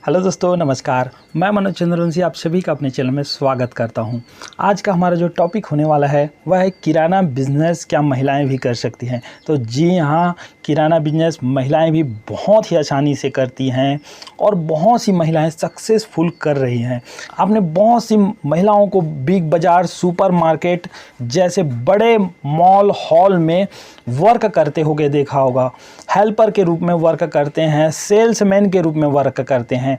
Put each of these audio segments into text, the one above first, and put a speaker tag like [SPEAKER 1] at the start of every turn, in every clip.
[SPEAKER 1] Hello दोस्तों, नमस्कार। मैं मनोज चंद्रवंशी आप सभी का अपने चैनल में स्वागत करता हूं। आज का हमारा जो टॉपिक होने वाला है वह है किराना बिजनेस क्या महिलाएं भी कर सकती हैं। तो जी हाँ, किराना बिजनेस महिलाएं भी बहुत ही आसानी से करती हैं और बहुत सी महिलाएं सक्सेसफुल कर रही हैं। आपने बहुत सी महिलाओं को बिग बाज़ार, सुपरमार्केट जैसे बड़े मॉल हॉल में वर्क करते हुए देखा होगा। हेल्पर के रूप में वर्क करते हैं, सेल्समैन के रूप में वर्क करते हैं।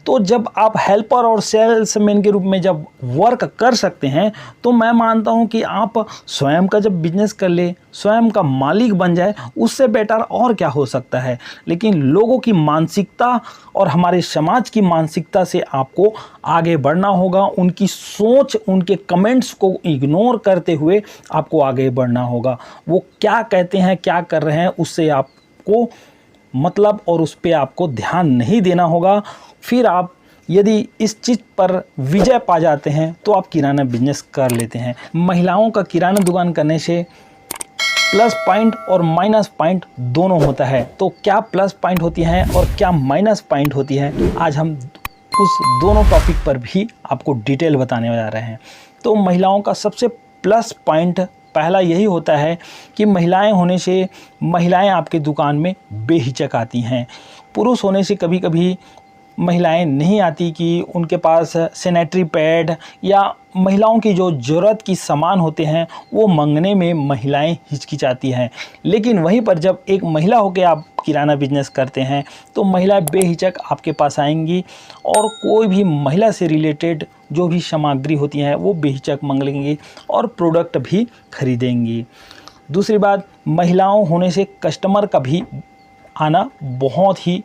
[SPEAKER 1] तो जब आप हेल्पर और सेल्समैन के रूप में जब वर्क कर सकते हैं तो मैं मानता हूं कि आप स्वयं का जब बिजनेस कर ले, स्वयं का मालिक बन जाए, उससे बेटर और क्या हो सकता है। लेकिन लोगों की मानसिकता और हमारे समाज की मानसिकता से आपको आगे बढ़ना होगा। उनकी सोच, उनके कमेंट्स को इग्नोर करते हुए आपको आगे बढ़ना होगा। वो क्या कहते हैं, क्या कर रहे हैं, उससे आपको मतलब और उस पर आपको ध्यान नहीं देना होगा। फिर आप यदि इस चीज़ पर विजय पा जाते हैं तो आप किराना बिजनेस कर लेते हैं। महिलाओं का किराना दुकान करने से प्लस पॉइंट और माइनस पॉइंट दोनों होता है। तो क्या प्लस पॉइंट होती हैं और क्या माइनस पॉइंट होती है, आज हम उस दोनों टॉपिक पर भी आपको डिटेल बताने जा रहे हैं। तो महिलाओं का सबसे प्लस पॉइंट पहला यही होता है कि महिलाएं होने से महिलाएं आपके दुकान में बेहिचक आती हैं। पुरुष होने से कभी कभी महिलाएं नहीं आती कि उनके पास सैनिटरी पैड या महिलाओं की जो ज़रूरत की सामान होते हैं वो मांगने में महिलाएं हिचकिचाती हैं। लेकिन वहीं पर जब एक महिला होकर आप किराना बिजनेस करते हैं तो महिला बेहिचक आपके पास आएंगी और कोई भी महिला से रिलेटेड जो भी सामग्री होती हैं वो बेहिचक मांग लेंगी और प्रोडक्ट भी खरीदेंगी। दूसरी बात, महिलाओं होने से कस्टमर का भी आना बहुत ही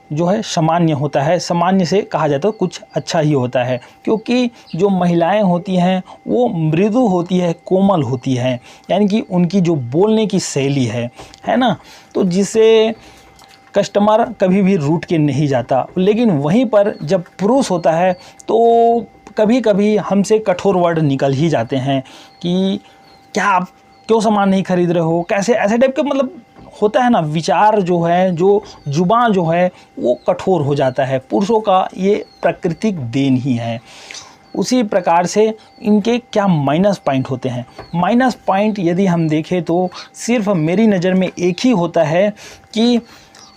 [SPEAKER 1] जो है सामान्य होता है। सामान्य से कहा जाए तो कुछ अच्छा ही होता है, क्योंकि जो महिलाएं होती हैं वो मृदु होती है, कोमल होती है, यानी कि उनकी जो बोलने की शैली है ना, तो जिससे कस्टमर कभी भी रूठ के नहीं जाता। लेकिन वहीं पर जब पुरुष होता है तो कभी कभी हमसे कठोर वर्ड निकल ही जाते हैं कि क्या आप क्यों सामान नहीं खरीद रहे हो, कैसे, ऐसे टाइप के मतलब होता है ना। विचार जो है, जो जुबान जो है वो कठोर हो जाता है। पुरुषों का ये प्राकृतिक देन ही है। उसी प्रकार से इनके क्या माइनस पॉइंट होते हैं। माइनस पॉइंट यदि हम देखें तो सिर्फ मेरी नज़र में एक ही होता है कि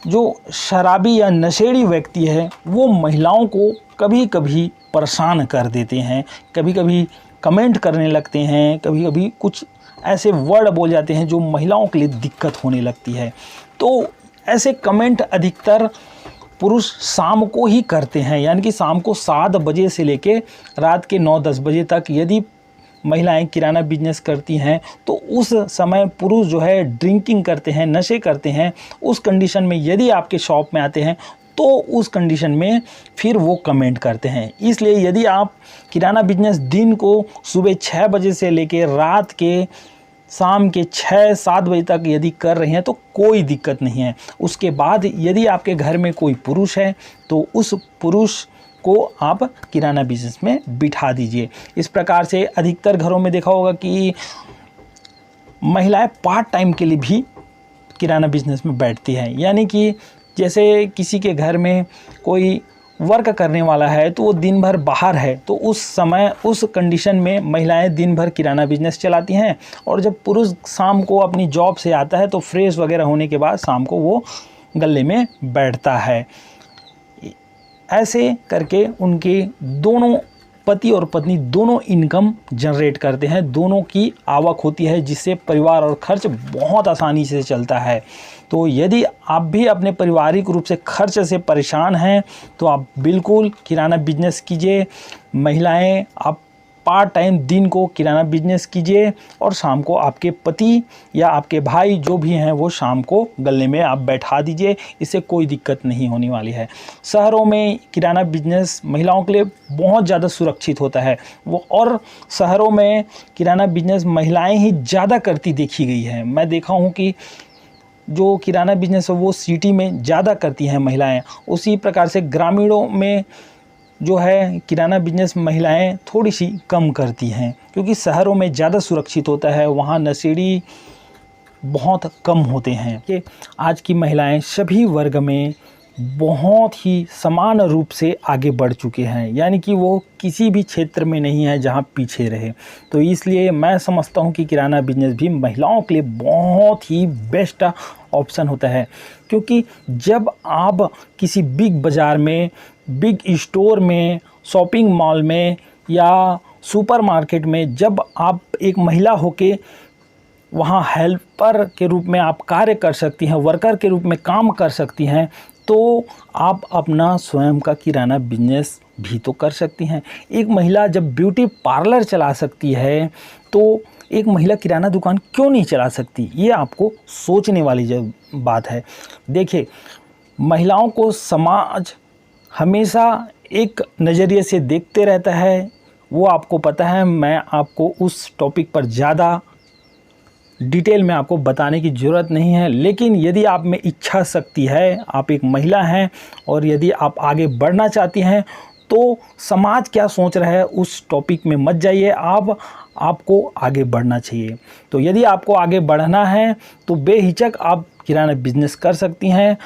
[SPEAKER 1] जो शराबी या नशेड़ी व्यक्ति है वो महिलाओं को कभी कभी परेशान कर देते हैं, कभी कभी कमेंट करने लगते हैं, कभी कभी कुछ ऐसे वर्ड बोल जाते हैं जो महिलाओं के लिए दिक्कत होने लगती है। तो ऐसे कमेंट अधिकतर पुरुष शाम को ही करते हैं, यानी कि शाम को 7 बजे से लेके रात के 9-10 बजे तक यदि महिलाएं किराना बिजनेस करती हैं तो उस समय पुरुष जो है ड्रिंकिंग करते हैं, नशे करते हैं। उस कंडीशन में यदि आपके शॉप में आते हैं तो उस कंडीशन में फिर वो कमेंट करते हैं। इसलिए यदि आप किराना बिजनेस दिन को सुबह 6 बजे से लेकर रात के शाम के 6-7 बजे तक यदि कर रहे हैं तो कोई दिक्कत नहीं है। उसके बाद यदि आपके घर में कोई पुरुष है तो उस पुरुष को आप किराना बिजनेस में बिठा दीजिए। इस प्रकार से अधिकतर घरों में देखा होगा कि महिलाएं पार्ट टाइम के लिए भी किराना बिजनेस में बैठती हैं। यानी कि जैसे किसी के घर में कोई वर्क करने वाला है तो वो दिन भर बाहर है, तो उस समय उस कंडीशन में महिलाएं दिन भर किराना बिजनेस चलाती हैं और जब पुरुष शाम को अपनी जॉब से आता है तो फ्रेश वगैरह होने के बाद शाम को वो गल्ले में बैठता है। ऐसे करके उनके दोनों पति और पत्नी दोनों इनकम जनरेट करते हैं, दोनों की आवक होती है, जिससे परिवार और खर्च बहुत आसानी से चलता है। तो यदि आप भी अपने पारिवारिक रूप से खर्च से परेशान हैं तो आप बिल्कुल किराना बिजनेस कीजिए। महिलाएं आप पार्ट टाइम दिन को किराना बिजनेस कीजिए और शाम को आपके पति या आपके भाई जो भी हैं वो शाम को गले में आप बैठा दीजिए। इससे कोई दिक्कत नहीं होने वाली है। शहरों में किराना बिजनेस महिलाओं के लिए बहुत ज़्यादा सुरक्षित होता है वो, और शहरों में किराना बिजनेस महिलाएं ही ज़्यादा करती देखी गई है। मैं देखा हूँ कि जो किराना बिजनेस है वो सिटी में ज़्यादा करती हैं महिलाएं। उसी प्रकार से ग्रामीणों में जो है किराना बिजनेस महिलाएं थोड़ी सी कम करती हैं, क्योंकि शहरों में ज़्यादा सुरक्षित होता है, वहाँ नशेड़ी बहुत कम होते हैं। कि आज की महिलाएं सभी वर्ग में बहुत ही समान रूप से आगे बढ़ चुके हैं, यानी कि वो किसी भी क्षेत्र में नहीं है जहां पीछे रहे। तो इसलिए मैं समझता हूं कि किराना बिजनेस भी महिलाओं के लिए बहुत ही बेस्ट ऑप्शन होता है, क्योंकि जब आप किसी बिग बाज़ार में, बिग स्टोर में, शॉपिंग मॉल में या सुपरमार्केट में जब आप एक महिला होके वहाँ हेल्पर के रूप में आप कार्य कर सकती हैं, वर्कर के रूप में काम कर सकती हैं, तो आप अपना स्वयं का किराना बिजनेस भी तो कर सकती हैं। एक महिला जब ब्यूटी पार्लर चला सकती है तो एक महिला किराना दुकान क्यों नहीं चला सकती? ये आपको सोचने वाली बात है। देखिए, महिलाओं को समाज हमेशा एक नज़रिए से देखते रहता है, वो आपको पता है। मैं आपको उस टॉपिक पर ज़्यादा डिटेल में आपको बताने की ज़रूरत नहीं है, लेकिन यदि आप में इच्छा शक्ति है, आप एक महिला हैं और यदि आप आगे बढ़ना चाहती हैं, तो समाज क्या सोच रहा है उस टॉपिक में मत जाइए, आपको आगे बढ़ना चाहिए। तो यदि आपको आगे बढ़ना है तो बेहिचक आप किराना बिजनेस कर सकती हैं।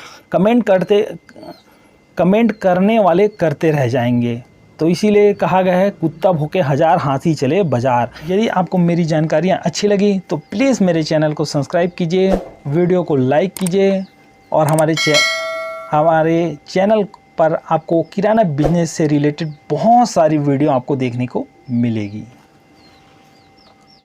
[SPEAKER 1] कमेंट करने वाले करते रह जाएंगे। तो इसीलिए कहा गया है, कुत्ता भूखे हजार हाथी चले बाजार। यदि आपको मेरी जानकारियाँ अच्छी लगी तो प्लीज़ मेरे चैनल को सब्सक्राइब कीजिए, वीडियो को लाइक कीजिए और हमारे चैनल पर आपको किराना बिजनेस से रिलेटेड बहुत सारी वीडियो आपको देखने को मिलेगी।